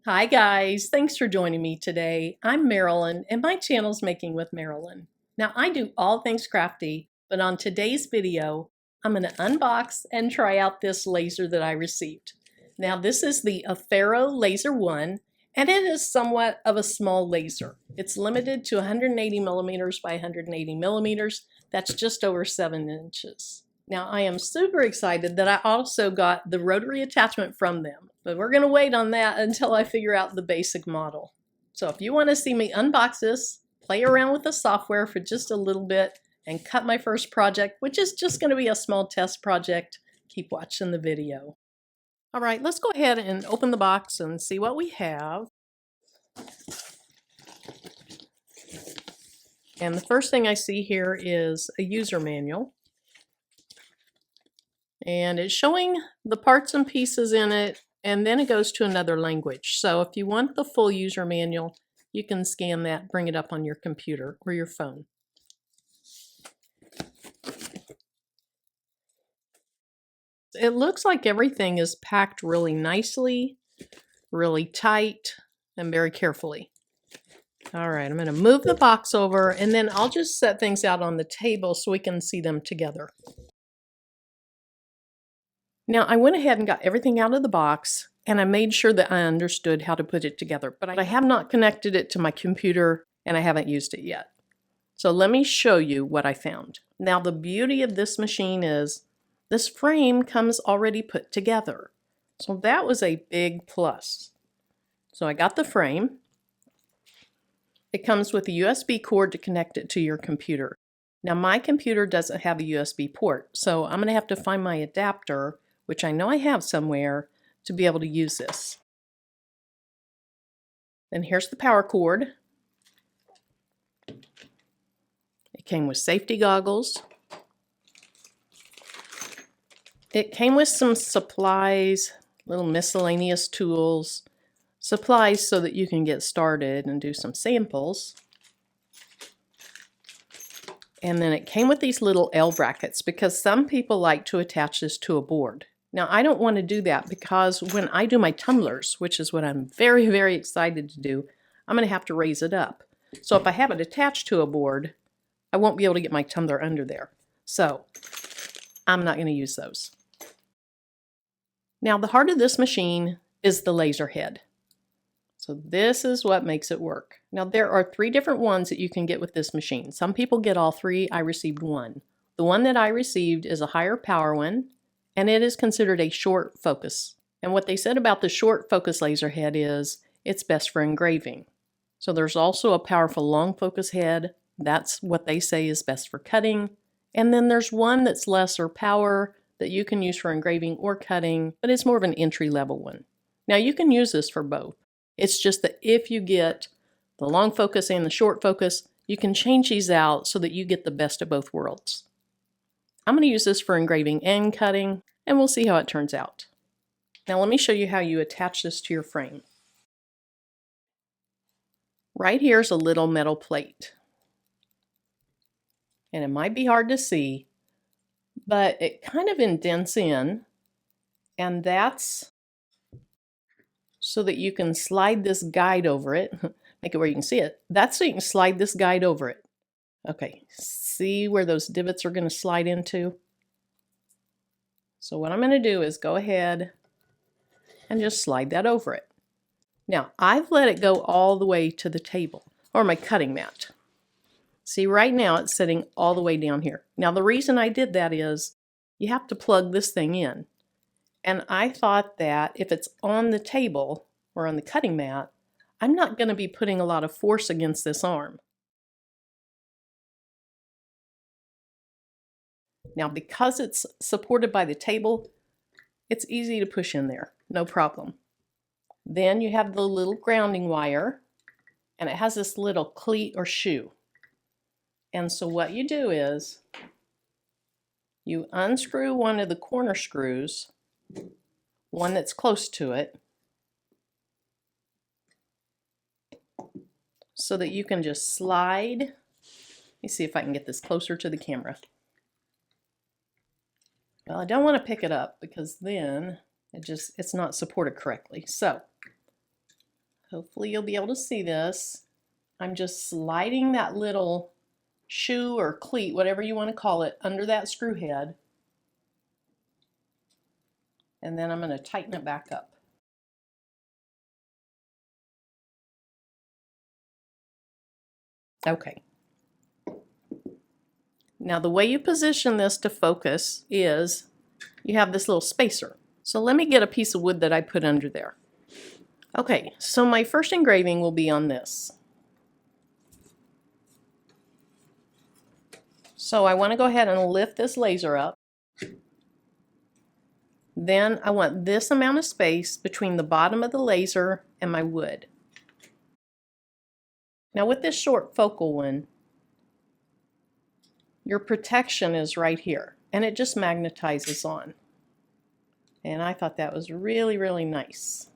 Hi guys, thanks for joining me today. I'm Marilyn and my channel's Making with Marilyn. Now I do all things crafty, but on today's video, I'm going to unbox and try out this laser that I received. Now this is the Aufero Laser 1 and it is somewhat of a small laser. It's limited to 180 millimeters by 180 millimeters. That's just over 7 inches. Now I am super excited that I also got the rotary attachment from them, but we're going to wait on that until I figure out the basic model. So if you want to see me unbox this, play around with the software for just a little bit, and cut my first project, which is just going to be a small test project, keep watching the video. All right, let's go ahead and open the box and see what we have. And the first thing I see here is a user manual. And it's showing the parts and pieces in it, and then it goes to another language. So if you want the full user manual, you can scan that, bring it up on your computer or your phone. It looks like everything is packed really nicely, really tight, and very carefully. All right, I'm going to move the box over, and then I'll just set things out on the table so we can see them together. Now, I went ahead and got everything out of the box, and I made sure that I understood how to put it together, but I have not connected it to my computer, and I haven't used it yet. So let me show you what I found. Now, the beauty of this machine is this frame comes already put together. So that was a big plus. So I got the frame. It comes with a USB cord to connect it to your computer. Now, my computer doesn't have a USB port, so I'm going to have to find my adapter, which I know I have somewhere, to be able to use this. Then here's the power cord. It came with safety goggles. It came with some supplies, little miscellaneous tools, supplies so that you can get started and do some samples. And then it came with these little L brackets because some people like to attach this to a board. Now, I don't want to do that because when I do my tumblers, which is what I'm very, very excited to do, I'm going to have to raise it up. So if I have it attached to a board, I won't be able to get my tumbler under there. So I'm not going to use those. Now, the heart of this machine is the laser head. So this is what makes it work. Now, there are 3 different ones that you can get with this machine. Some people get all 3. I received 1. The one that I received is a higher power one, and it is considered a short focus. And what they said about the short focus laser head is it's best for engraving. So there's also a powerful long focus head. That's what they say is best for cutting. And then there's one that's lesser power that you can use for engraving or cutting, but it's more of an entry-level one. Now, you can use this for both. It's just that if you get the long focus and the short focus, you can change these out so that you get the best of both worlds. I'm going to use this for engraving and cutting, and we'll see how it turns out. Now let me show you how you attach this to your frame. Right here is a little metal plate. And it might be hard to see, but it kind of indents in, and that's so that you can slide this guide over it. Make it where you can see it. That's so you can slide this guide over it. Okay, see where those divots are going to slide into? So what I'm going to do is go ahead and just slide that over it. Now, I've let it go all the way to the table, or my cutting mat. See, right now it's sitting all the way down here. Now, the reason I did that is you have to plug this thing in. And I thought that if it's on the table or on the cutting mat, I'm not going to be putting a lot of force against this arm. Now, because it's supported by the table, it's easy to push in there, no problem. Then you have the little grounding wire, and it has this little cleat or shoe. And so what you do is you unscrew one of the corner screws, one that's close to it, so that you can just slide. Let me see if I can get this closer to the camera. Well, I don't want to pick it up because then it's not supported correctly. So Hopefully you'll be able to see this. I'm just sliding that little shoe or cleat, whatever you want to call it, under that screw head. And then I'm going to tighten it back up. Okay. Now the way you position this to focus is you have this little spacer. So let me get a piece of wood that I put under there. Okay, so my first engraving will be on this. So I want to go ahead and lift this laser up. Then I want this amount of space between the bottom of the laser and my wood. Now with this short focal one, your protection is right here, and it just magnetizes on. And I thought that was really, really nice.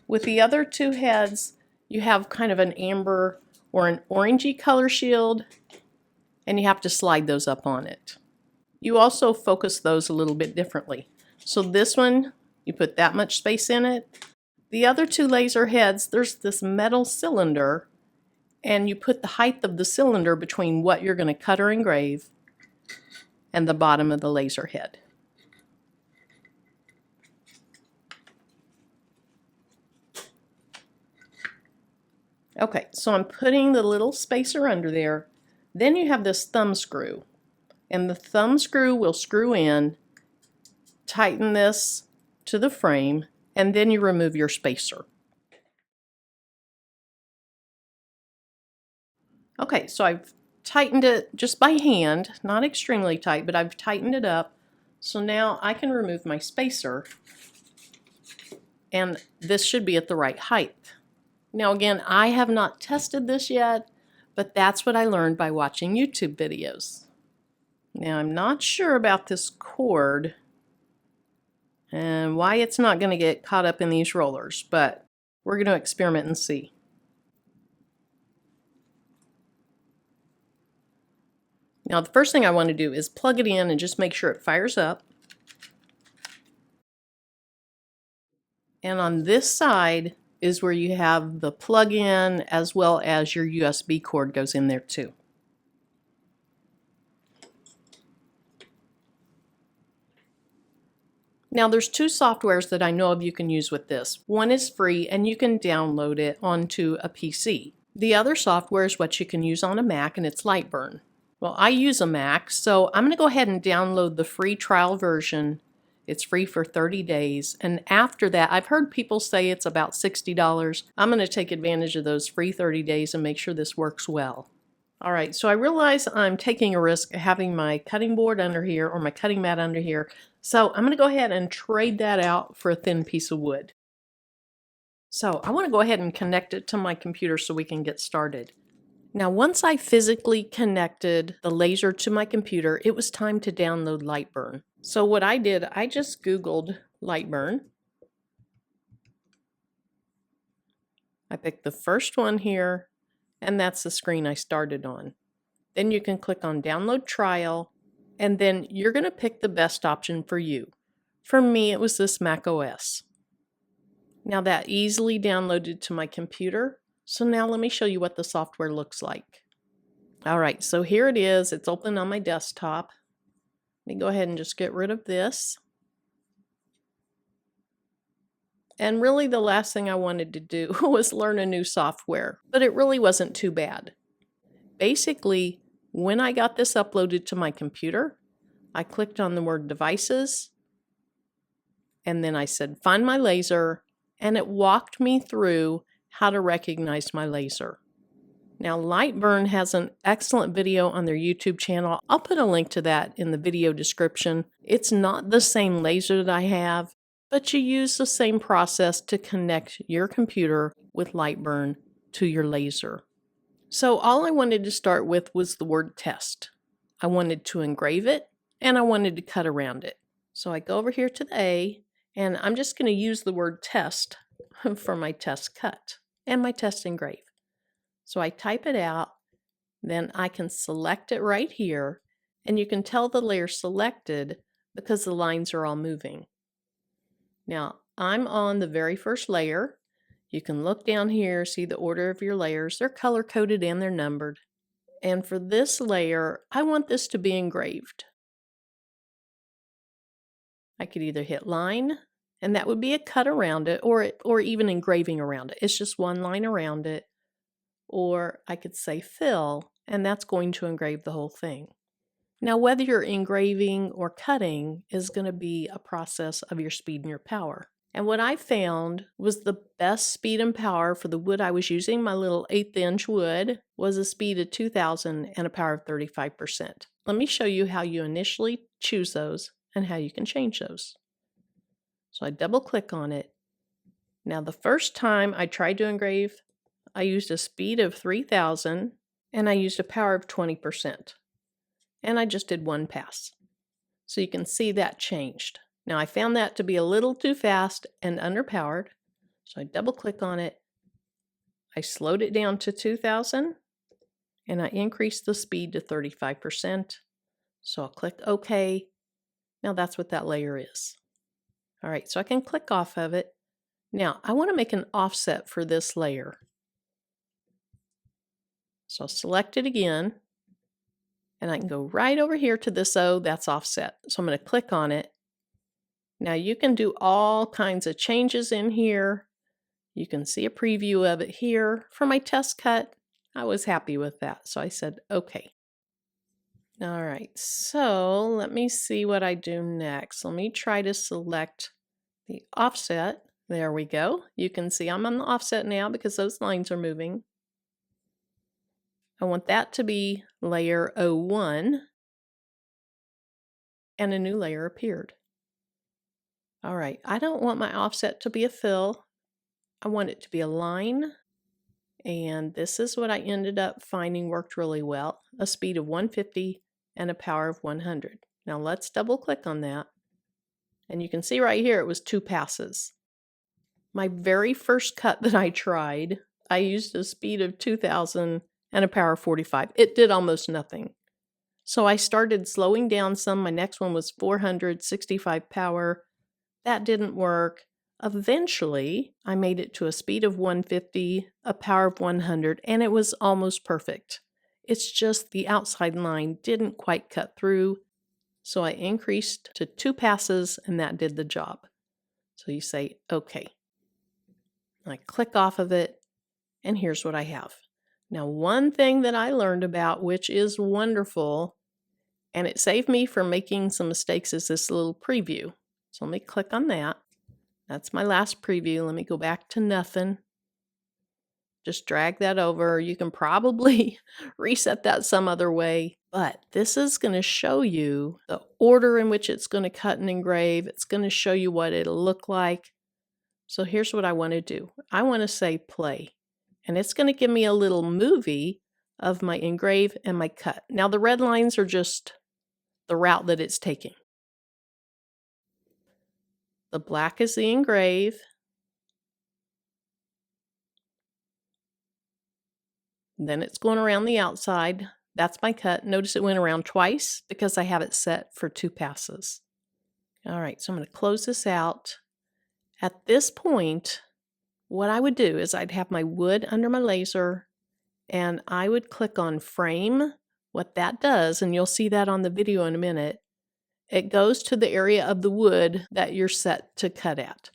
With the other two heads, you have kind of an amber or an orangey color shield, and you have to slide those up on it. You also focus those a little bit differently. So this one, you put that much space in it. The other two laser heads, there's this metal cylinder, and you put the height of the cylinder between what you're going to cut or engrave and the bottom of the laser head. Okay, so I'm putting the little spacer under there. Then you have this thumb screw, and the thumb screw will screw in, tighten this to the frame, and then you remove your spacer. Okay, so I've tightened it just by hand, not extremely tight, but I've tightened it up. So now I can remove my spacer, and this should be at the right height. Now again, I have not tested this yet, but that's what I learned by watching YouTube videos. Now I'm not sure about this cord and why it's not going to get caught up in these rollers, but we're going to experiment and see. Now the first thing I want to do is plug it in and just make sure it fires up. And on this side is where you have the plug-in, as well as your USB cord goes in there too. Now there's two softwares that I know of you can use with this. One is free and you can download it onto a PC. The other software is what you can use on a Mac, and it's Lightburn. Well, I use a Mac, so I'm going to go ahead and download the free trial version. It's free for 30 days, and after that, I've heard people say it's about $60. I'm going to take advantage of those free 30 days and make sure this works well. All right, so I realize I'm taking a risk having my cutting board under here or my cutting mat under here, so I'm going to go ahead and trade that out for a thin piece of wood. So I want to go ahead and connect it to my computer so we can get started. Now once I physically connected the laser to my computer, it was time to download Lightburn. So what I did, I just Googled Lightburn. I picked the first one here, and that's the screen I started on. Then you can click on Download Trial, and then you're going to pick the best option for you. For me, it was this Mac OS. Now that easily downloaded to my computer. So now let me show you what the software looks like. All right, so here it is. It's open on my desktop. Let me go ahead and just get rid of this. And really the last thing I wanted to do was learn a new software, but it really wasn't too bad. Basically, when I got this uploaded to my computer, I clicked on the word Devices, and then I said Find My Laser, and it walked me through how to recognize my laser. Now Lightburn has an excellent video on their YouTube channel. I'll put a link to that in the video description. It's not the same laser that I have, but you use the same process to connect your computer with Lightburn to your laser. So all I wanted to start with was the word test. I wanted to engrave it, and I wanted to cut around it. So I go over here to the A, and I'm just going to use the word test for my test cut and my test engrave. So I type it out, then I can select it right here, and you can tell the layer selected because the lines are all moving. Now I'm on the very first layer. You can look down here, see the order of your layers. They're color coded and they're numbered. And for this layer, I want this to be engraved. I could either hit line, and that would be a cut around it, or even engraving around it. It's just one line around it. Or I could say fill, and that's going to engrave the whole thing. Now, whether you're engraving or cutting is going to be a process of your speed and your power. And what I found was the best speed and power for the wood I was using, my little 1/8 inch wood, was a speed of 2000 and a power of 35%. Let me show you how you initially choose those and how you can change those. So I double click on it. Now the first time I tried to engrave, I used a speed of 3000 and I used a power of 20%. And I just did one pass. So you can see that changed. Now I found that to be a little too fast and underpowered, so I double click on it. I slowed it down to 2000 and I increased the speed to 35%. So I'll click OK. Now that's what that layer is. All right, so I can click off of it. Now I want to make an offset for this layer. So I'll select it again. And I can go right over here to this O, that's offset. So I'm going to click on it. Now you can do all kinds of changes in here. You can see a preview of it here. For my test cut, I was happy with that. So I said, okay. All right, so let me see what I do next. Let me try to select the offset. There we go. You can see I'm on the offset now because those lines are moving. I want that to be layer 01, and a new layer appeared. All right, I don't want my offset to be a fill. I want it to be a line. And this is what I ended up finding worked really well. A speed of 150 and a power of 100. Now let's double click on that. And you can see right here it was 2 passes. My very first cut that I tried, I used a speed of 2000 and a power of 45. It did almost nothing. So I started slowing down some. My next one was 465 power. That didn't work. Eventually, I made it to a speed of 150, a power of 100, and it was almost perfect. It's just the outside line didn't quite cut through, so I increased to 2 passes, and that did the job. So you say, okay. I click off of it, and here's what I have. Now, one thing that I learned about, which is wonderful, and it saved me from making some mistakes, is this little preview. So let me click on that. That's my last preview. Let me go back to nothing. Just drag that over. You can probably reset that some other way, but this is going to show you the order in which it's going to cut and engrave. It's going to show you what it'll look like. So here's what I want to do. I want to say play, and it's going to give me a little movie of my engrave and my cut. Now the red lines are just the route that it's taking. The black is the engrave. Then it's going around the outside. That's my cut. Notice it went around twice because I have it set for 2 passes. All right, so I'm going to close this out. At this point, what I would do is I'd have my wood under my laser, and I would click on frame. What that does, and you'll see that on the video in a minute, it goes to the area of the wood that you're set to cut at.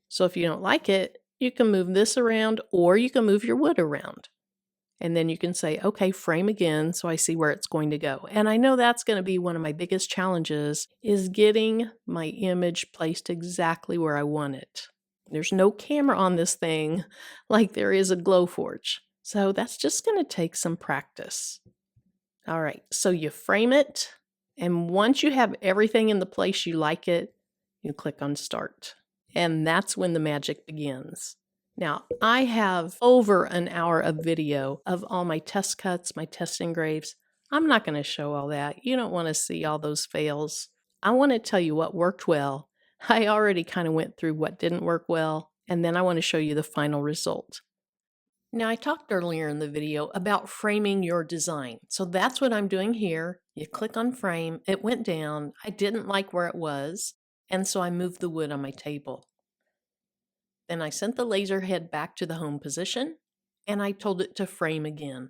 So if you don't like it, you can move this around, or you can move your wood around. And then you can say, okay, frame again, so I see where it's going to go. And I know that's going to be one of my biggest challenges, is getting my image placed exactly where I want it. There's no camera on this thing like there is a Glowforge. So that's just going to take some practice. All right, so you frame it, and once you have everything in the place you like it, you click on Start. And that's when the magic begins. Now, I have over an hour of video of all my test cuts, my test engraves. I'm not going to show all that. You don't want to see all those fails. I want to tell you what worked well. I already kind of went through what didn't work well, and then I want to show you the final result. Now, I talked earlier in the video about framing your design. So that's what I'm doing here. You click on frame, it went down. I didn't like where it was, and so I moved the wood on my table. Then I sent the laser head back to the home position, and I told it to frame again.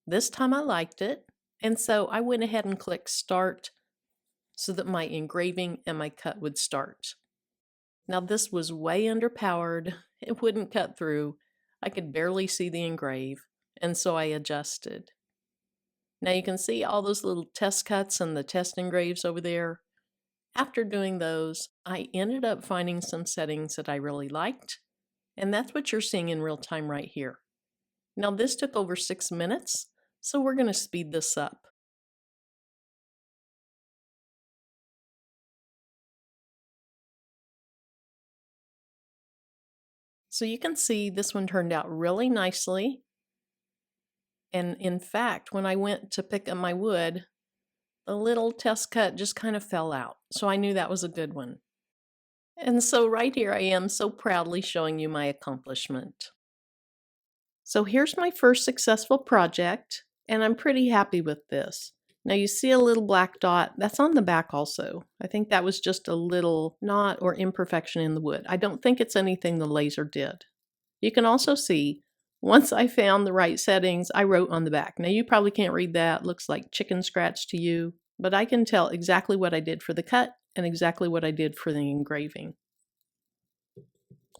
This time I liked it, and so I went ahead and clicked Start so that my engraving and my cut would start. Now this was way underpowered. It wouldn't cut through. I could barely see the engrave, and so I adjusted. Now you can see all those little test cuts and the test engraves over there. After doing those, I ended up finding some settings that I really liked, and that's what you're seeing in real time right here. Now this took over 6 minutes, so we're going to speed this up. So you can see this one turned out really nicely. And in fact, when I went to pick up my wood, the little test cut just kind of fell out. So I knew that was a good one. And so right here I am so proudly showing you my accomplishment. So here's my first successful project, and I'm pretty happy with this. Now you see a little black dot, that's on the back also. I think that was just a little knot or imperfection in the wood. I don't think it's anything the laser did. You can also see, once I found the right settings, I wrote on the back. Now you probably can't read that, looks like chicken scratch to you, but I can tell exactly what I did for the cut and exactly what I did for the engraving.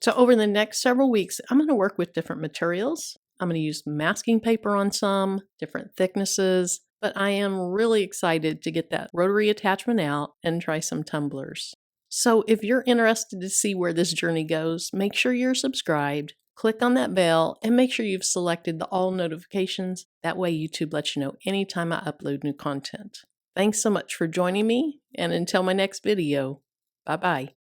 So over the next several weeks, I'm going to work with different materials. I'm going to use masking paper on some, different thicknesses, but I am really excited to get that rotary attachment out and try some tumblers. So if you're interested to see where this journey goes, make sure you're subscribed, click on that bell, and make sure you've selected the all notifications. That way YouTube lets you know anytime I upload new content. Thanks so much for joining me, and until my next video, bye-bye.